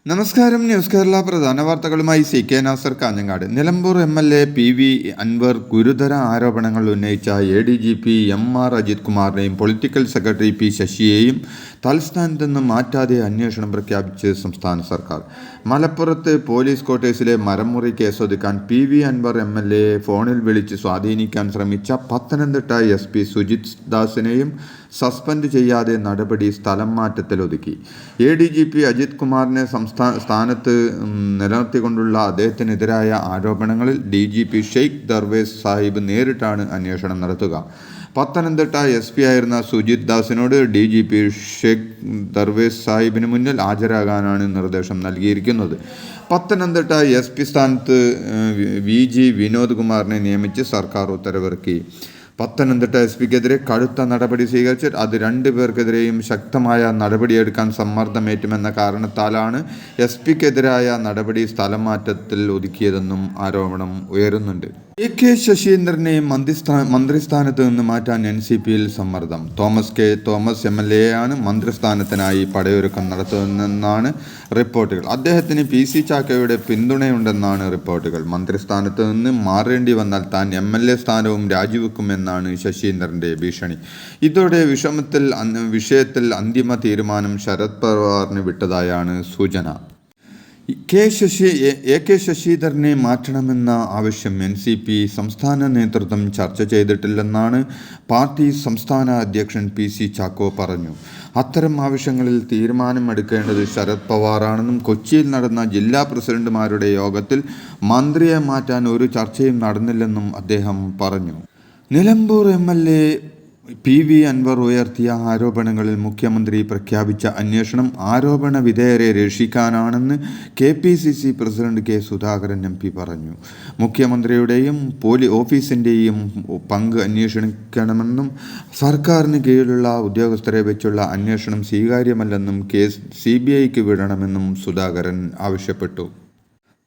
നമസ്കാരം. ന്യൂസ് കേരള പ്രധാന വാർത്തകളുമായി C K Nasar Kanhangad. Nilambur MLA PV Anvar ഗുരുതര ആരോപണങ്ങൾ ഉന്നയിച്ച ADGP MR അജിത് കുമാറിനെയും പൊളിറ്റിക്കൽ സെക്രട്ടറി P ശശിയെയും തൽസ്ഥാനത്ത് നിന്ന് മാറ്റാതെ അന്വേഷണം പ്രഖ്യാപിച്ച് സംസ്ഥാന സർക്കാർ. മലപ്പുറത്ത് പോലീസ് ക്വാർട്ടേഴ്സിലെ മരംമുറി കേസൊതുക്കാൻ PV അൻവർ MLA ഫോണിൽ വിളിച്ച് സ്വാധീനിക്കാൻ ശ്രമിച്ച പത്തനംതിട്ട SP സുജിത് ദാസിനെയും സസ്പെൻഡ് ചെയ്യാതെ നടപടി സ്ഥലം മാറ്റത്തിലൊതുക്കി. ADGP അജിത് കുമാറിനെ സ്ഥാനത്ത് നിലനിർത്തിക്കൊണ്ടുള്ള അദ്ദേഹത്തിനെതിരായ ആരോപണങ്ങളിൽ DGP ഷെയ്ഖ് ദർവേസ് സാഹിബ് നേരിട്ടാണ് അന്വേഷണം നടത്തുക. പത്തനംതിട്ട SP ആയിരുന്ന സുജിത് ദാസിനോട് DGP ഷെയ്ഖ് ദർവേസ് സാഹിബിന് മുന്നിൽ ഹാജരാകാനാണ് നിർദ്ദേശം നൽകിയിരിക്കുന്നത്. പത്തനംതിട്ട SP സ്ഥാനത്ത് VG വിനോദ് കുമാറിനെ നിയമിച്ച് സർക്കാർ ഉത്തരവിറക്കി. പത്തനംതിട്ട SPക്കെതിരെ കടുത്ത നടപടി സ്വീകരിച്ച് അത് രണ്ടുപേർക്കെതിരെയും ശക്തമായ നടപടിയെടുക്കാൻ സമ്മർദ്ദമേറ്റുമെന്ന കാരണത്താലാണ് SPക്കെതിരായ നടപടി സ്ഥലം മാറ്റത്തിൽ ഒതുക്കിയതെന്നും ആരോപണം ഉയരുന്നുണ്ട്. AK ശശീന്ദ്രനെ മന്ത്രിസ്ഥാനത്ത് നിന്ന് മാറ്റാൻ NCPയിൽ സമ്മർദ്ദം. തോമസ് MLAയാണ് മന്ത്രിസ്ഥാനത്തിനായി പടയൊരുക്കം നടത്തുന്നതെന്നാണ് റിപ്പോർട്ടുകൾ. അദ്ദേഹത്തിന് PC ചാക്കോയുടെ പിന്തുണയുണ്ടെന്നാണ് റിപ്പോർട്ടുകൾ. മന്ത്രിസ്ഥാനത്ത് നിന്ന് മാറേണ്ടി വന്നാൽ താൻ MLA സ്ഥാനവും രാജിവെക്കുമെന്നാണ് ശശീന്ദ്രന്റെ ഭീഷണി. ഇതോടെ വിഷയത്തിൽ അന്തിമ തീരുമാനം ശരത് പവാറിന് വിട്ടതായാണ് സൂചന. AK ശശീധരനെ മാറ്റണമെന്ന ആവശ്യം NCP സംസ്ഥാന നേതൃത്വം ചർച്ച ചെയ്തിട്ടില്ലെന്നാണ് പാർട്ടി സംസ്ഥാന അധ്യക്ഷൻ PC ചാക്കോ പറഞ്ഞു. അത്തരം ആവശ്യങ്ങളിൽ തീരുമാനമെടുക്കേണ്ടത് ശരത് പവാറാണെന്നും കൊച്ചിയിൽ നടന്ന ജില്ലാ പ്രസിഡന്റുമാരുടെ യോഗത്തിൽ മന്ത്രിയെ മാറ്റാൻ ഒരു ചർച്ചയും നടന്നില്ലെന്നും അദ്ദേഹം പറഞ്ഞു. നിലമ്പൂർ MLA PV അൻവർ ഉയർത്തിയ ആരോപണങ്ങളിൽ മുഖ്യമന്ത്രി പ്രഖ്യാപിച്ച അന്വേഷണം ആരോപണ വിധേയരെ രക്ഷിക്കാനാണെന്ന് KPCC president K Sudhakaran MP പറഞ്ഞു. മുഖ്യമന്ത്രിയുടെയും ഓഫീസിൻ്റെയും പങ്ക് അന്വേഷിക്കണമെന്നും സർക്കാരിന് കീഴിലുള്ള ഉദ്യോഗസ്ഥരെ വെച്ചുള്ള അന്വേഷണം സ്വീകാര്യമല്ലെന്നും കേസ് CBIക്ക് വിടണമെന്നും സുധാകരൻ ആവശ്യപ്പെട്ടു.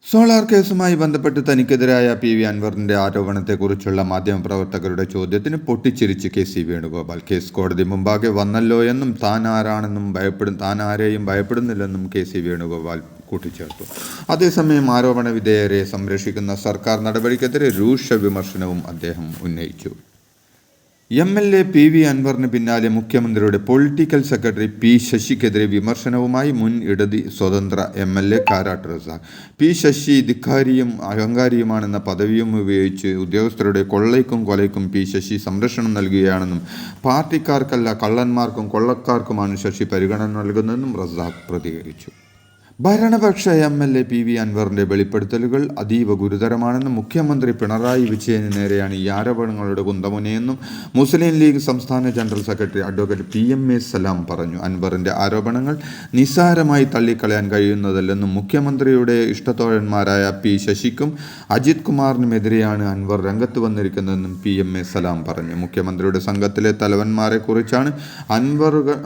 സോളാർ കേസുമായി ബന്ധപ്പെട്ട് തനിക്കെതിരായ PV അൻവറിൻ്റെ ആരോപണത്തെക്കുറിച്ചുള്ള മാധ്യമപ്രവർത്തകരുടെ ചോദ്യത്തിന് പൊട്ടിച്ചിരിച്ച് KC വേണുഗോപാൽ. കേസ് കോടതി മുമ്പാകെ വന്നല്ലോ എന്നും താൻ ആരെയും ഭയപ്പെടുന്നില്ലെന്നും KC വേണുഗോപാൽ കൂട്ടിച്ചേർത്തു. അതേസമയം ആരോപണ വിധേയരെ സംരക്ഷിക്കുന്ന സർക്കാർ നടപടിക്കെതിരെ രൂക്ഷ വിമർശനവും അദ്ദേഹം ഉന്നയിച്ചു. MLA PV അൻവറിന് പിന്നാലെ മുഖ്യമന്ത്രിയുടെ പൊളിറ്റിക്കൽ സെക്രട്ടറി P ശശിക്കെതിരെ വിമർശനവുമായി മുൻ ഇടത് സ്വതന്ത്ര MLA കാരാട്ട് റസാഖ്. P ശശി ധിക്കാരിയും അഹങ്കാരിയുമാണെന്ന പദവിയും ഉപയോഗിച്ച് ഉദ്യോഗസ്ഥരുടെ കൊള്ളയ്ക്കും കൊലയ്ക്കും P ശശി സംരക്ഷണം നൽകുകയാണെന്നും പാർട്ടിക്കാർക്കല്ല കള്ളന്മാർക്കും കൊള്ളക്കാർക്കുമാണ് ശശി പരിഗണന നൽകുന്നതെന്നും റസാഖ് പ്രതികരിച്ചു. ഭരണപക്ഷ MLA PV അൻവറിൻ്റെ വെളിപ്പെടുത്തലുകൾ അതീവ ഗുരുതരമാണെന്നും മുഖ്യമന്ത്രി പിണറായി വിജയന് നേരെയാണ് ഈ ആരോപണങ്ങളുടെ കുന്തമുനയെന്നും മുസ്ലിം ലീഗ് സംസ്ഥാന ജനറൽ സെക്രട്ടറി അഡ്വക്കേറ്റ് PMA സലാം പറഞ്ഞു. അൻവറിൻ്റെ ആരോപണങ്ങൾ നിസ്സാരമായി തള്ളിക്കളയാൻ കഴിയുന്നതല്ലെന്നും മുഖ്യമന്ത്രിയുടെ ഇഷ്ടത്തോഴന്മാരായ P ശശിക്കും അജിത് കുമാറിനുമെതിരെയാണ് അൻവർ രംഗത്ത് വന്നിരിക്കുന്നതെന്നും PMA സലാം പറഞ്ഞു. മുഖ്യമന്ത്രിയുടെ സംഘത്തിലെ തലവന്മാരെക്കുറിച്ചാണ്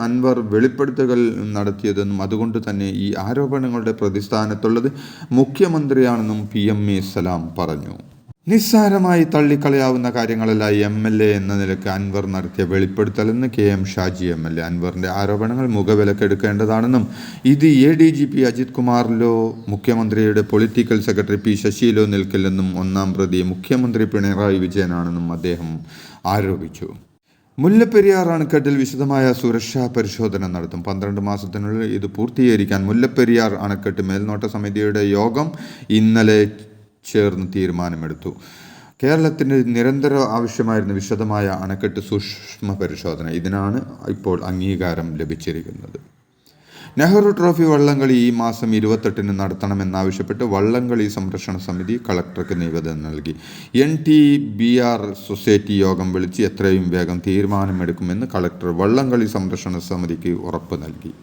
അൻവർ വെളിപ്പെടുത്തലുകൾ നടത്തിയതെന്നും അതുകൊണ്ട് തന്നെ ഈ ആരോപണങ്ങളുടെ പ്രതിസ്ഥാനത്തുള്ളത് മുഖ്യമന്ത്രിയാണെന്നും PMA സലാം പറഞ്ഞു. നിസ്സാരമായി തള്ളിക്കളയാവുന്ന കാര്യങ്ങളല്ല MLA എന്ന നിലയ്ക്ക് അൻവർ നടത്തിയ വെളിപ്പെടുത്തലെന്ന് KM ഷാജി MLA. അൻവറിൻ്റെ ആരോപണങ്ങൾ മുഖവിലക്കെടുക്കേണ്ടതാണെന്നും ഇത് ADGP അജിത് കുമാറിലോ മുഖ്യമന്ത്രിയുടെ പൊളിറ്റിക്കൽ സെക്രട്ടറി P ശശിയിലോ നിൽക്കില്ലെന്നും ഒന്നാം പ്രതി മുഖ്യമന്ത്രി പിണറായി വിജയനാണെന്നും അദ്ദേഹം ആരോപിച്ചു. മുല്ലപ്പെരിയാർ അണക്കെട്ടിൽ വിശദമായ സുരക്ഷാ പരിശോധന നടത്തും. 12 മാസത്തിനുള്ളിൽ ഇത് പൂർത്തീകരിക്കാൻ മുല്ലപ്പെരിയാർ അണക്കെട്ട് മേൽനോട്ട സമിതിയുടെ യോഗം ഇന്നലെ ചേർന്ന് തീരുമാനമെടുത്തു. കേരളത്തിന് നിരന്തര ആവശ്യമായിരുന്ന വിശദമായ അണക്കെട്ട് സൂക്ഷ്മ പരിശോധന ഇതിനാണ് ഇപ്പോൾ അംഗീകാരം ലഭിച്ചിരിക്കുന്നത്. നെഹ്റു ട്രോഫി വള്ളംകളി ഈ മാസം 28-ന് നടത്തണമെന്നാവശ്യപ്പെട്ട് വള്ളംകളി സംരക്ഷണ സമിതി കളക്ടർക്ക് നിവേദനം നൽകി. NTBR സൊസൈറ്റി യോഗം വിളിച്ച് എത്രയും വേഗം തീരുമാനമെടുക്കുമെന്ന് കളക്ടർ വള്ളംകളി സംരക്ഷണ സമിതിക്ക് ഉറപ്പ് നൽകി.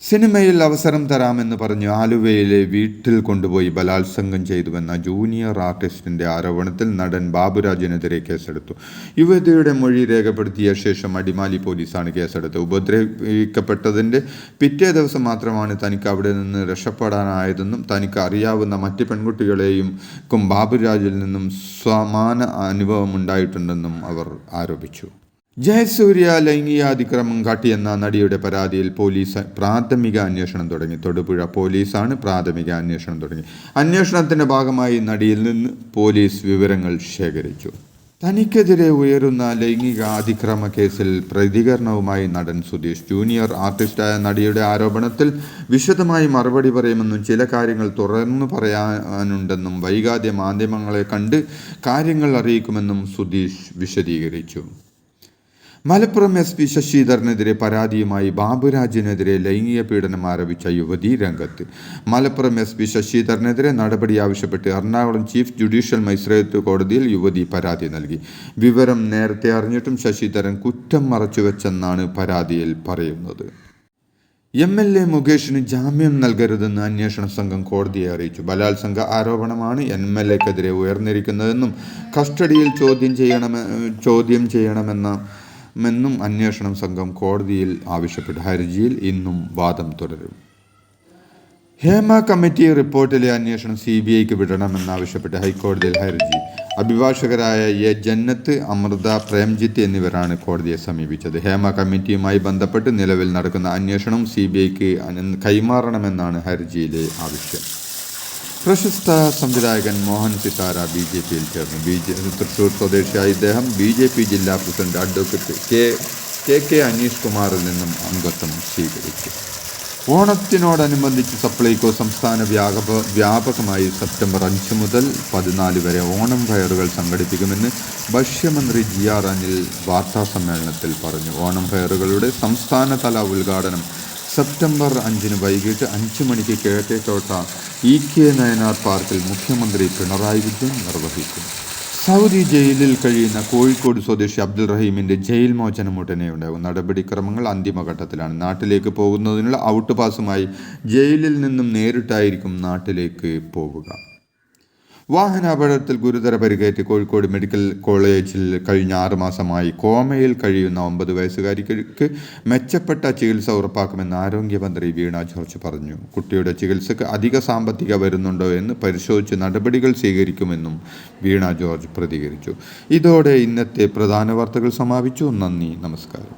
സിനിമയിൽ അവസരം തരാമെന്ന് പറഞ്ഞ് ആലുവയിലെ വീട്ടിൽ കൊണ്ടുപോയി ബലാത്സംഗം ചെയ്തുവെന്ന ജൂനിയർ ആർട്ടിസ്റ്റിൻ്റെ ആരോപണത്തിൽ നടൻ ബാബുരാജിനെതിരെ കേസെടുത്തു. യുവതിയുടെ മൊഴി രേഖപ്പെടുത്തിയ ശേഷം അടിമാലി പോലീസാണ് കേസെടുത്തത്. ഉപദ്രവിക്കപ്പെട്ടതിൻ്റെ പിറ്റേ ദിവസം മാത്രമാണ് തനിക്ക് അവിടെ നിന്ന് രക്ഷപ്പെടാനായതെന്നും തനിക്ക് അറിയാവുന്ന മറ്റ് പെൺകുട്ടികളെയും ബാബുരാജിൽ നിന്നും സമാന അനുഭവമുണ്ടായിട്ടുണ്ടെന്നും അവർ ആരോപിച്ചു. ജയസൂര്യ ലൈംഗികാതിക്രമം കാട്ടിയെന്ന നടിയുടെ പരാതിയിൽ പോലീസ് പ്രാഥമിക അന്വേഷണം തുടങ്ങി. തൊടുപുഴ പോലീസാണ് പ്രാഥമിക അന്വേഷണം തുടങ്ങി. അന്വേഷണത്തിന്റെ ഭാഗമായി നടിയിൽ നിന്ന് പോലീസ് വിവരങ്ങൾ ശേഖരിച്ചു. തനിക്കെതിരെ ഉയരുന്ന ലൈംഗിക അതിക്രമ കേസിൽ പ്രതികരണവുമായി നടൻ സുധീഷ്. ജൂനിയർ ആർട്ടിസ്റ്റായ നടിയുടെ ആരോപണത്തിൽ വിശദമായി മറുപടി പറയുമെന്നും ചില കാര്യങ്ങൾ തുറന്നു പറയാനുണ്ടെന്നും വൈകാതെ മാധ്യമങ്ങളെ കണ്ട് കാര്യങ്ങൾ അറിയിക്കുമെന്നും സുധീഷ് വിശദീകരിച്ചു. മലപ്പുറം SP ശശിധരനെതിരെ പരാതിയുമായി ബാബുരാജിനെതിരെ ലൈംഗിക പീഡനം ആരോപിച്ച യുവതി രംഗത്ത്. മലപ്പുറം SP ശശിധരനെതിരെ നടപടി ആവശ്യപ്പെട്ട് എറണാകുളം ചീഫ് ജുഡീഷ്യൽ മജിസ്ട്രേറ്റ് കോടതിയിൽ യുവതി പരാതി നൽകി. വിവരം നേരത്തെ അറിഞ്ഞിട്ടും ശശിധരൻ കുറ്റം മറച്ചുവെച്ചെന്നാണ് പരാതിയിൽ പറയുന്നത്. MLA മുകേഷിന് ജാമ്യം നൽകരുതെന്ന് അന്വേഷണ സംഘം കോടതിയെ അറിയിച്ചു. ബലാത്സംഗ ആരോപണമാണ് MLAക്കെതിരെ ഉയർന്നിരിക്കുന്നതെന്നും കസ്റ്റഡിയിൽ ചോദ്യം ചെയ്യണമെന്നും അന്വേഷണ സംഘം കോടതിയിൽ ആവശ്യപ്പെട്ടു. ഹർജിയിൽ ഇന്നും വാദം തുടരും. ഹേമ കമ്മിറ്റി റിപ്പോർട്ടിലെ അന്വേഷണം CBIക്ക് വിടണമെന്നാവശ്യപ്പെട്ട് ഹൈക്കോടതിയിൽ ഹർജി. അഭിഭാഷകരായ A. ജന്നത്ത്, അമൃത, പ്രേംജിത്ത് എന്നിവരാണ് കോടതിയെ സമീപിച്ചത്. ഹേമ കമ്മിറ്റിയുമായി ബന്ധപ്പെട്ട് നിലവിൽ നടക്കുന്ന അന്വേഷണം CBIക്ക് കൈമാറണമെന്നാണ് ഹർജിയിലെ ആവശ്യം. പ്രശസ്ത സംവിധായകൻ മോഹൻ സിത്താര BJPയിൽ ചേർന്നു. തൃശൂർ സ്വദേശിയായ ഇദ്ദേഹം BJP ജില്ലാ പ്രസിഡന്റ് അഡ്വക്കേറ്റ് KK അനീഷ് കുമാറിൽ നിന്നും അംഗത്വം സ്വീകരിച്ചു. ഓണത്തിനോടനുബന്ധിച്ച് സപ്ലൈകോ സംസ്ഥാന വ്യാപകമായി സെപ്റ്റംബർ 5 മുതൽ 14 വരെ ഓണം ഫെയറുകൾ സംഘടിപ്പിക്കുമെന്ന് ഭക്ഷ്യമന്ത്രി GR അനിൽ വാർത്താസമ്മേളനത്തിൽ പറഞ്ഞു. ഓണം ഫെയറുകളുടെ സംസ്ഥാനതല ഉദ്ഘാടനം സെപ്റ്റംബർ 5 വൈകിട്ട് 5 മണിക്ക് കിഴക്കേക്കോട്ട EK നയനാർ പാർക്കിൽ മുഖ്യമന്ത്രി പിണറായി വിജയൻ നിർവഹിക്കും. സൗദി ജയിലിൽ കഴിയുന്ന കോഴിക്കോട് സ്വദേശി അബ്ദുൾ റഹീമിൻ്റെ ജയിൽ മോചനം ഉടനെ ഉണ്ടാകും. നടപടിക്രമങ്ങൾ അന്തിമഘട്ടത്തിലാണ്. നാട്ടിലേക്ക് പോകുന്നതിനുള്ള ഔട്ട് പാസുമായി ജയിലിൽ നിന്നും നേരിട്ടായിരിക്കും നാട്ടിലേക്ക് പോവുക. വാഹനാപകടത്തിൽ ഗുരുതര പരിക്കേറ്റ് കോഴിക്കോട് മെഡിക്കൽ കോളേജിൽ കഴിഞ്ഞ 6 മാസമായി കോമയിൽ കഴിയുന്ന 9 വയസ്സുകാരിക്ക് മെച്ചപ്പെട്ട ചികിത്സ ഉറപ്പാക്കുമെന്ന് ആരോഗ്യമന്ത്രി വീണ ജോർജ് പറഞ്ഞു. കുട്ടിയുടെ ചികിത്സയ്ക്ക് അധിക സാമ്പത്തിക വരുന്നുണ്ടോ എന്ന് പരിശോധിച്ച് നടപടികൾ സ്വീകരിക്കുമെന്നും വീണ ജോർജ് പ്രതികരിച്ചു. ഇതോടെ ഇന്നത്തെ പ്രധാന വാർത്തകൾ സമാപിച്ചു. നന്ദി, നമസ്കാരം.